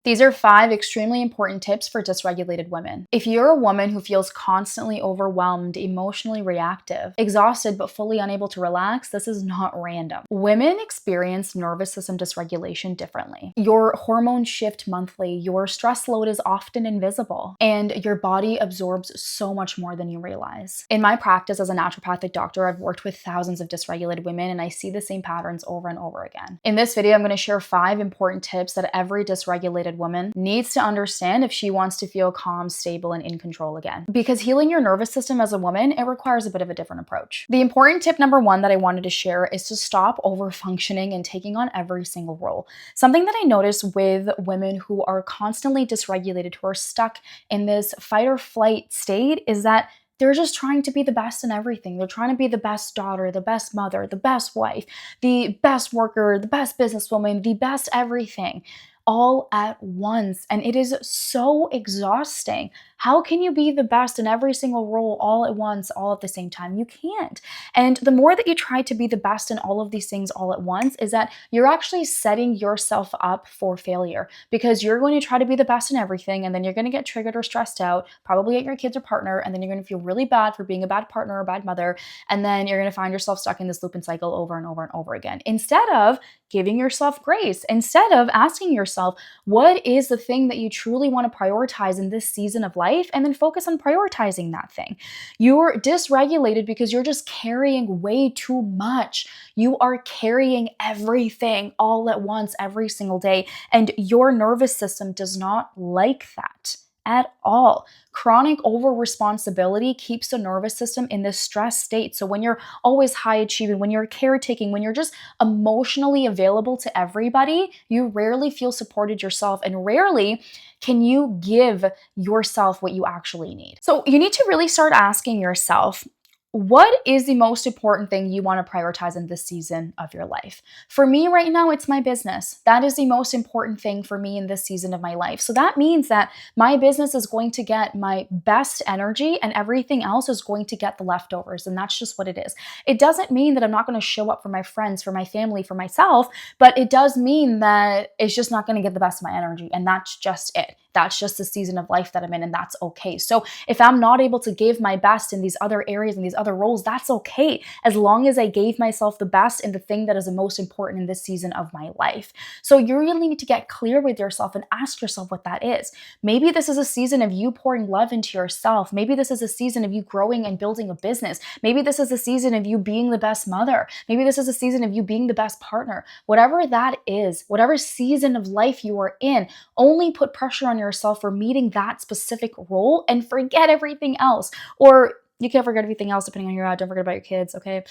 These are 5 extremely important tips for dysregulated women. If you're a woman who feels constantly overwhelmed, emotionally reactive, exhausted, but fully unable to relax, this is not random. Women experience nervous system dysregulation differently. Your hormones shift monthly, your stress load is often invisible, and your body absorbs so much more than you realize. In my practice as a naturopathic doctor, I've worked with thousands of dysregulated women, and I see the same patterns over and over again. In this video, I'm going to share 5 important tips that every dysregulated woman needs to understand if she wants to feel calm, stable, and in control again. Because healing your nervous system as a woman, it requires a bit of a different approach. The important tip number 1 that I wanted to share is to stop over-functioning and taking on every single role. Something that I notice with women who are constantly dysregulated, who are stuck in this fight or flight state, is that they're just trying to be the best in everything. They're trying to be the best daughter, the best mother, the best wife, the best worker, the best businesswoman, the best everything, all at once. And it is so exhausting. How can you be the best in every single role all at once, all at the same time? You can't. And the more that you try to be the best in all of these things all at once, is that you're actually setting yourself up for failure, because you're going to try to be the best in everything, and then you're going to get triggered or stressed out, probably at your kids or partner, and then you're going to feel really bad for being a bad partner or a bad mother, and then you're going to find yourself stuck in this loop and cycle over and over and over again. Instead of giving yourself grace, instead of asking yourself, what is the thing that you truly want to prioritize in this season of life, and then focus on prioritizing that thing. You're dysregulated because you're just carrying way too much. You are carrying everything all at once every single day, and your nervous system does not like that at all. Chronic over-responsibility keeps the nervous system in this stress state. So when you're always high achieving, when you're caretaking, when you're just emotionally available to everybody, you rarely feel supported yourself, and rarely can you give yourself what you actually need. So you need to really start asking yourself, what is the most important thing you want to prioritize in this season of your life? For me right now, it's my business. That is the most important thing for me in this season of my life. So that means that my business is going to get my best energy, and everything else is going to get the leftovers. And that's just what it is. It doesn't mean that I'm not going to show up for my friends, for my family, for myself, but it does mean that it's just not going to get the best of my energy. And that's just it. That's just the season of life that I'm in, and that's okay. So if I'm not able to give my best in these other areas and these other roles, that's okay, as long as I gave myself the best in the thing that is the most important in this season of my life. So you really need to get clear with yourself and ask yourself what that is. Maybe this is a season of you pouring love into yourself. Maybe this is a season of you growing and building a business. Maybe this is a season of you being the best mother. Maybe this is a season of you being the best partner. Whatever that is, whatever season of life you are in, only put pressure on yourself for meeting that specific role and forget everything else. Or you can forget everything else depending on where you're at. Don't forget about your kids, okay?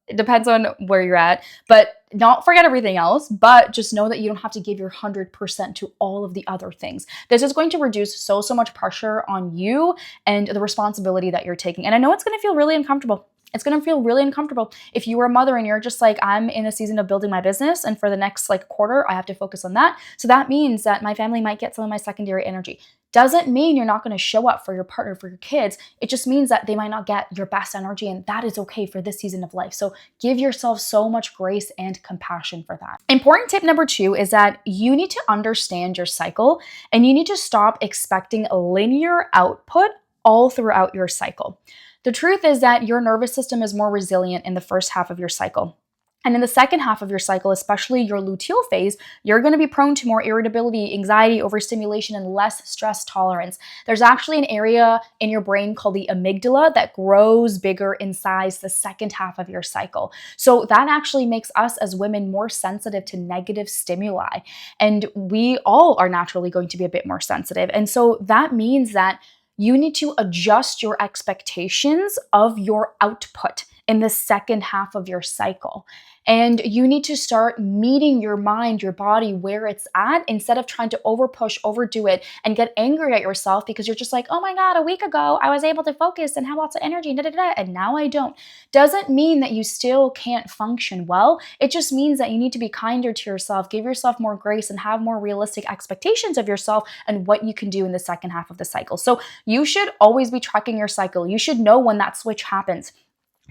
It depends on where you're at, but not forget everything else, but just know that you don't have to give your 100% to all of the other things. This is going to reduce so much pressure on you and the responsibility that you're taking. And I know it's going to feel really uncomfortable. It's going to feel really uncomfortable if you are a mother and you're just like, I'm in a season of building my business, and for the next quarter, I have to focus on that. So that means that my family might get some of my secondary energy. Doesn't mean you're not going to show up for your partner, for your kids. It just means that they might not get your best energy, and that is okay for this season of life. So give yourself so much grace and compassion for that. Important tip number 2 is that you need to understand your cycle, and you need to stop expecting linear output all throughout your cycle. The truth is that your nervous system is more resilient in the first half of your cycle. And in the second half of your cycle, especially your luteal phase, you're going to be prone to more irritability, anxiety, overstimulation, and less stress tolerance. There's actually an area in your brain called the amygdala that grows bigger in size the second half of your cycle. So that actually makes us as women more sensitive to negative stimuli. And we all are naturally going to be a bit more sensitive. And so that means that you need to adjust your expectations of your output in the second half of your cycle. And you need to start meeting your mind, your body where it's at, instead of trying to overdo it, and get angry at yourself because you're just like, oh my God, a week ago I was able to focus and have lots of energy, and now I don't. Doesn't mean that you still can't function well. It just means that you need to be kinder to yourself, give yourself more grace, and have more realistic expectations of yourself and what you can do in the second half of the cycle. So you should always be tracking your cycle. You should know when that switch happens.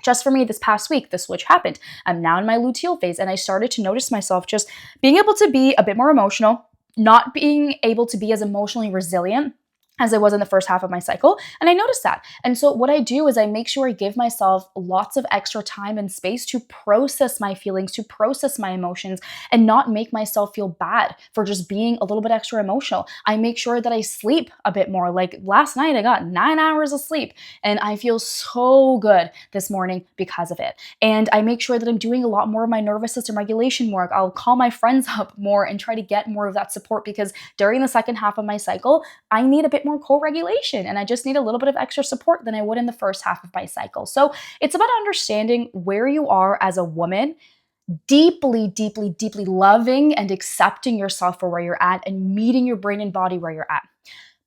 Just for me, this past week, the switch happened. I'm now in my luteal phase, and I started to notice myself just being able to be a bit more emotional, not being able to be as emotionally resilient as I was in the first half of my cycle. And I noticed that. And so what I do is I make sure I give myself lots of extra time and space to process my feelings, to process my emotions, and not make myself feel bad for just being a little bit extra emotional. I make sure that I sleep a bit more. Like last night, I got 9 hours of sleep and I feel so good this morning because of it. And I make sure that I'm doing a lot more of my nervous system regulation work. I'll call my friends up more and try to get more of that support, because during the second half of my cycle, I need a bit more co-regulation and I just need a little bit of extra support than I would in the first half of my cycle. So it's about understanding where you are as a woman, deeply, deeply, deeply loving and accepting yourself for where you're at, and meeting your brain and body where you're at.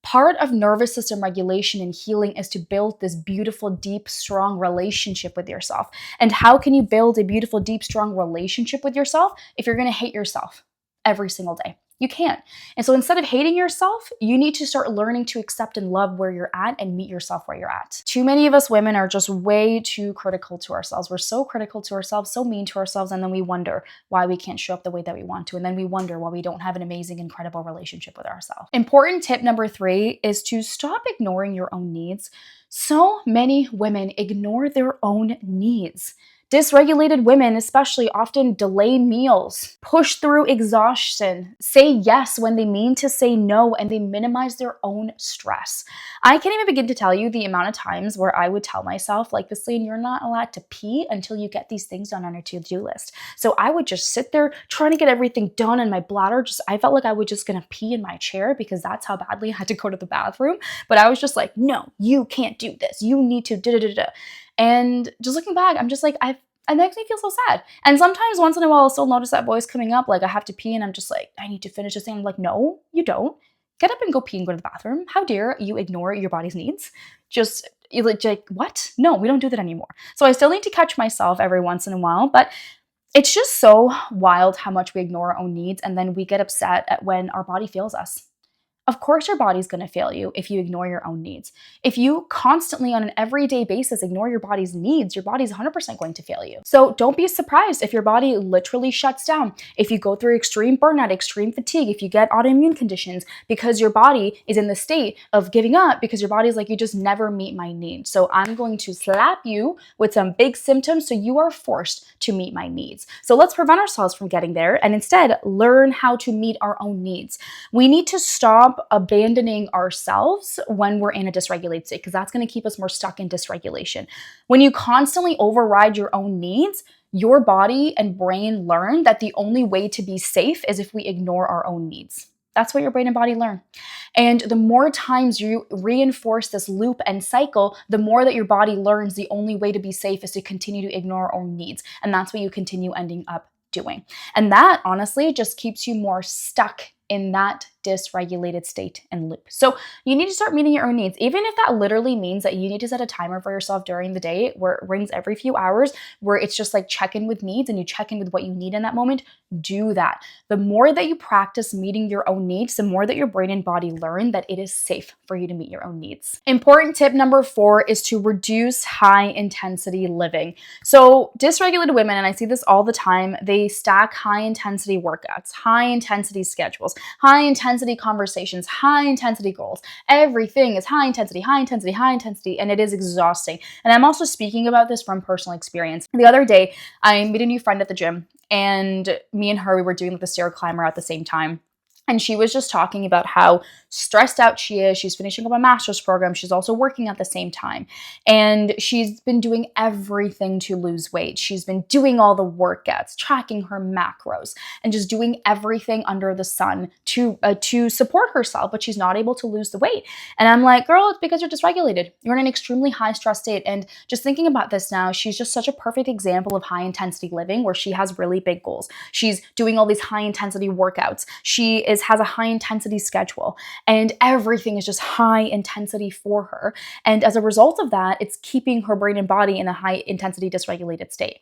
Part of nervous system regulation and healing is to build this beautiful, deep, strong relationship with yourself. And how can you build a beautiful, deep, strong relationship with yourself if you're going to hate yourself every single day? You can't. And so instead of hating yourself, you need to start learning to accept and love where you're at and meet yourself where you're at. Too many of us women are just way too critical to ourselves. We're so critical to ourselves, so mean to ourselves, and then we wonder why we can't show up the way that we want to. And then we wonder why we don't have an amazing, incredible relationship with ourselves. Important tip number 3 is to stop ignoring your own needs. So many women ignore their own needs. Dysregulated women especially often delay meals, push through exhaustion, say yes when they mean to say no, and they minimize their own stress. I can't even begin to tell you the amount of times where I would tell myself, like, Bisleen, you're not allowed to pee until you get these things done on your to-do list. So I would just sit there trying to get everything done, and my bladder I felt like I was just gonna pee in my chair because that's how badly I had to go to the bathroom. But I was just like, no, you can't do this. You need to da-da-da-da. And just looking back, I'm just like, it makes me feel so sad. And sometimes once in a while, I'll still notice that voice coming up, like I have to pee and I'm just like, I need to finish this thing. I'm like, no, you don't. Get up and go pee and go to the bathroom. How dare you ignore your body's needs? You're like, what? No, we don't do that anymore. So I still need to catch myself every once in a while, but it's just so wild how much we ignore our own needs, and then we get upset at when our body fails us. Of course, your body's going to fail you if you ignore your own needs. If you constantly on an everyday basis ignore your body's needs, your body's 100% going to fail you. So don't be surprised if your body literally shuts down, if you go through extreme burnout, extreme fatigue, if you get autoimmune conditions, because your body is in the state of giving up, because your body's like, you just never meet my needs. So I'm going to slap you with some big symptoms so you are forced to meet my needs. So let's prevent ourselves from getting there and instead learn how to meet our own needs. We need to stop abandoning ourselves when we're in a dysregulated state, because that's going to keep us more stuck in dysregulation. When you constantly override your own needs, your body and brain learn that the only way to be safe is if we ignore our own needs. That's what your brain and body learn. And the more times you reinforce this loop and cycle, the more that your body learns the only way to be safe is to continue to ignore our own needs. And that's what you continue ending up doing. And that honestly just keeps you more stuck in that dysregulated state and loop. So you need to start meeting your own needs, even if that literally means that you need to set a timer for yourself during the day where it rings every few hours, where it's just like check in with needs and you check in with what you need in that moment. Do that. The more that you practice meeting your own needs, the more that your brain and body learn that it is safe for you to meet your own needs. Important tip number 4 is to reduce high intensity living. So dysregulated women, and I see this all the time, they stack high intensity workouts, high intensity schedules, high intensity conversations, high intensity goals. Everything is high intensity, high intensity, high intensity, and it is exhausting. And I'm also speaking about this from personal experience. The other day, I made a new friend at the gym, and me and her, we were doing the stair climber at the same time. And she was just talking about how stressed out she is. She's finishing up a master's program. She's also working at the same time. And she's been doing everything to lose weight. She's been doing all the workouts, tracking her macros, and just doing everything under the sun to support herself, but she's not able to lose the weight. And I'm like, girl, it's because you're dysregulated. You're in an extremely high stress state. And just thinking about this now, she's just such a perfect example of high intensity living where she has really big goals. She's doing all these high intensity workouts. She has a high intensity schedule, and everything is just high intensity for her. And as a result of that, it's keeping her brain and body in a high intensity dysregulated state.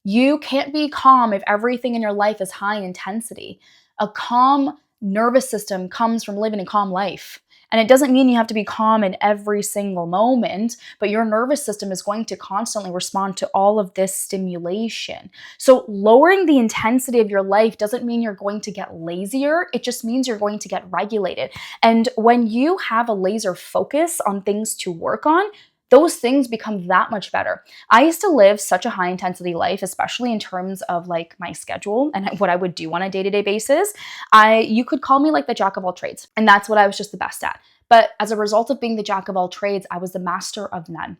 You can't be calm if everything in your life is high intensity. A calm nervous system comes from living a calm life. And it doesn't mean you have to be calm in every single moment, but your nervous system is going to constantly respond to all of this stimulation. So lowering the intensity of your life doesn't mean you're going to get lazier. It just means you're going to get regulated. And when you have a laser focus on things to work on, those things become that much better. I used to live such a high intensity life, especially in terms of like my schedule and what I would do on a day-to-day basis. You could call me like the jack of all trades, and that's what I was just the best at. But as a result of being the jack of all trades, I was the master of none.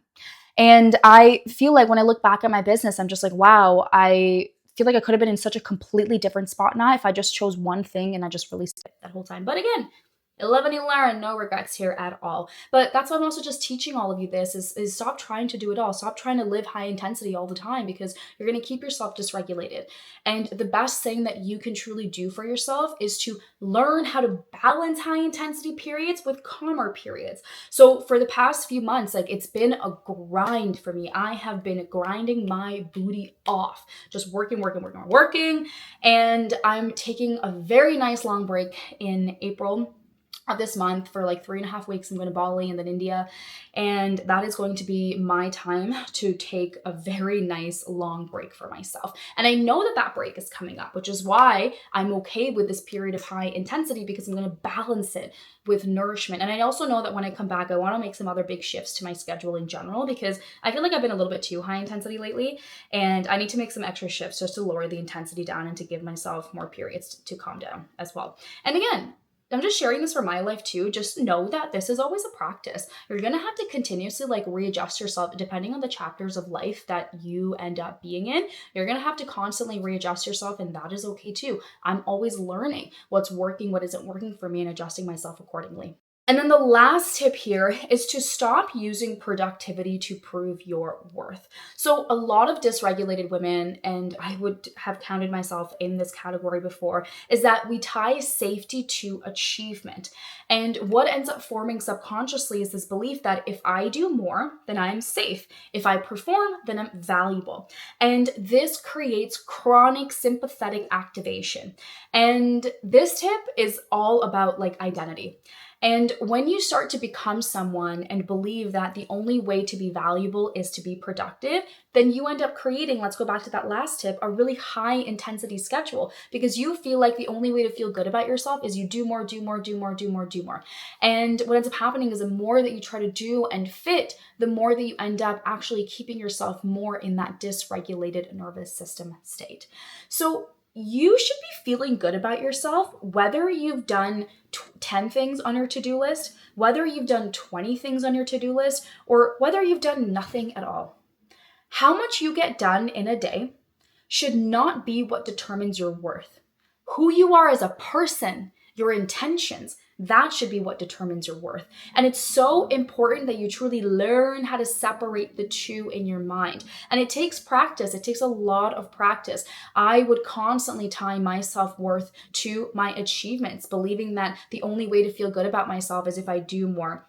And I feel like when I look back at my business, I'm just like, wow, I feel like I could have been in such a completely different spot now if I just chose one thing and I just released it that whole time. But again, 11 you learn, no regrets here at all. But that's why I'm also just teaching all of you this is stop trying to do it all. Stop trying to live high intensity all the time, because you're going to keep yourself dysregulated. And the best thing that you can truly do for yourself is to learn how to balance high intensity periods with calmer periods. So for the past few months, like, it's been a grind for me. I have been grinding my booty off, just working. And I'm taking a very nice long break in April of this month for like 3.5 weeks. I'm going to Bali and then India. And that is going to be my time to take a very nice long break for myself. And I know that that break is coming up, which is why I'm okay with this period of high intensity, because I'm going to balance it with nourishment. And I also know that when I come back, I want to make some other big shifts to my schedule in general, because I feel like I've been a little bit too high intensity lately, and I need to make some extra shifts just to lower the intensity down and to give myself more periods to calm down as well. And again, I'm just sharing this for my life too. Just know that this is always a practice. You're going to have to continuously like readjust yourself depending on the chapters of life that you end up being in. You're going to have to constantly readjust yourself, and that is okay too. I'm always learning what's working, what isn't working for me, and adjusting myself accordingly. And then the last tip here is to stop using productivity to prove your worth. So a lot of dysregulated women, and I would have counted myself in this category before, is that we tie safety to achievement. And what ends up forming subconsciously is this belief that if I do more, then I'm safe. If I perform, then I'm valuable. And this creates chronic sympathetic activation. And this tip is all about like identity. And when you start to become someone and believe that the only way to be valuable is to be productive, then you end up creating, let's go back to that last tip, a really high intensity schedule, because you feel like the only way to feel good about yourself is you do more. And what ends up happening is the more that you try to do and fit, the more that you end up actually keeping yourself more in that dysregulated nervous system state. So you should be feeling good about yourself, whether you've done 10 things on your to-do list, whether you've done 20 things on your to-do list, or whether you've done nothing at all. How much you get done in a day should not be what determines your worth. Who you are as a person, your intentions, that should be what determines your worth. And it's so important that you truly learn how to separate the two in your mind. And it takes practice. It takes a lot of practice. I would constantly tie my self-worth to my achievements, believing that the only way to feel good about myself is if I do more.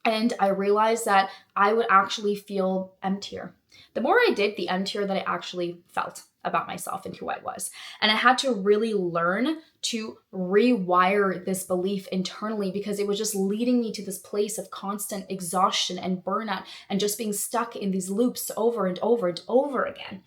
And I realized that I would actually feel emptier. The more I did, the emptier that I actually felt about myself and who I was. And I had to really learn to rewire this belief internally, because it was just leading me to this place of constant exhaustion and burnout and just being stuck in these loops over and over again.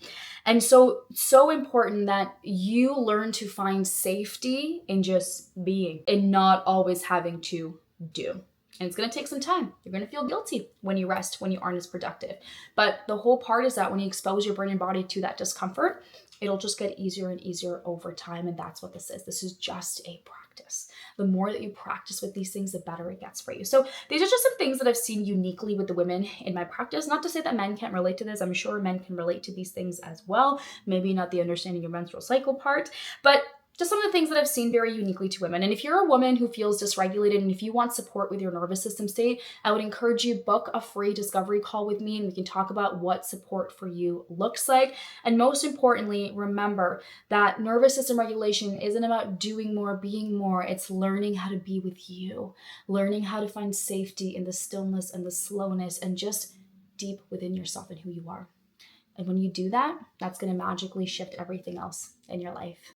And so important that you learn to find safety in just being and not always having to do. And it's going to take some time. You're going to feel guilty when you rest, when you aren't as productive. But the whole part is that when you expose your brain and body to that discomfort, it'll just get easier and easier over time. And that's what this is. This is just a practice. The more that you practice with these things, the better it gets for you. So these are just some things that I've seen uniquely with the women in my practice. Not to say that men can't relate to this. I'm sure men can relate to these things as well. Maybe not the understanding your menstrual cycle part, but just some of the things that I've seen very uniquely to women. And if you're a woman who feels dysregulated and if you want support with your nervous system state, I would encourage you book a free discovery call with me and we can talk about what support for you looks like. And most importantly, remember that nervous system regulation isn't about doing more, being more. It's learning how to be with you, learning how to find safety in the stillness and the slowness and just deep within yourself and who you are. And when you do that, that's going to magically shift everything else in your life.